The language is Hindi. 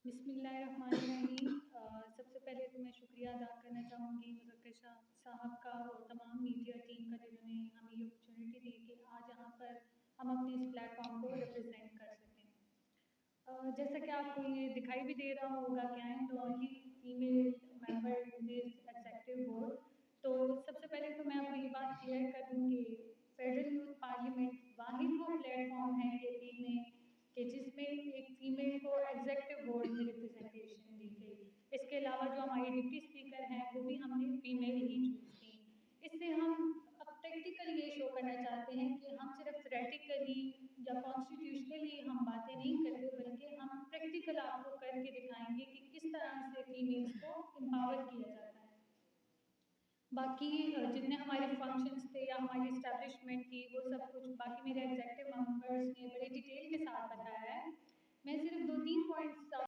बिस्मिल्लाहिर्रहमानिर्रहीम। सबसे पहले तो मैं शुक्रिया अदा करना चाहूँगी मुज़फ़्फ़र शाह साहब का और तमाम मीडिया टीम का जिन्होंने हमें ये अपॉर्चुनिटी दी कि आज यहाँ पर हम अपने इस प्लेटफॉर्म को रिप्रेजेंट कर सकें। जैसा कि आपको ये दिखाई भी दे रहा होगा कि I am the only female member in this executive board. तो सबसे पहले तो मैं आपको ये बात क्लियर कर दूँ कि फेडरल यूथ पार्लियामेंट वाहिद वो प्लेटफॉर्म है केपी में कि जिसमें एक फीमेल को एग्जीक्यूटिव बोर्ड में रिप्रेजेंटेशन दी गई। इसके अलावा जो हमारी डिप्टी स्पीकर हैं वो भी हमने फीमेल ही चूज़ की। इससे हम अब प्रैक्टिकली ये शो करना चाहते हैं कि हम सिर्फ थ्योरेटिकली या कॉन्स्टिट्यूशनली हम बातें नहीं करते बल्कि हम प्रैक्टिकल आपको करके दिखाएंगे कि किस तरह से फीमेल्स को एम्पावर किया जाता है। बाकी जितने हमारे फंक्शंस थे या हमारी एस्टैब्लिशमेंट थी वो सब कुछ बाकी मेरे एग्जीक्यूटिव मेंबर्स ने बड़े डिटेल के साथ बताया है। मैं सिर्फ 2-3 पॉइंट्स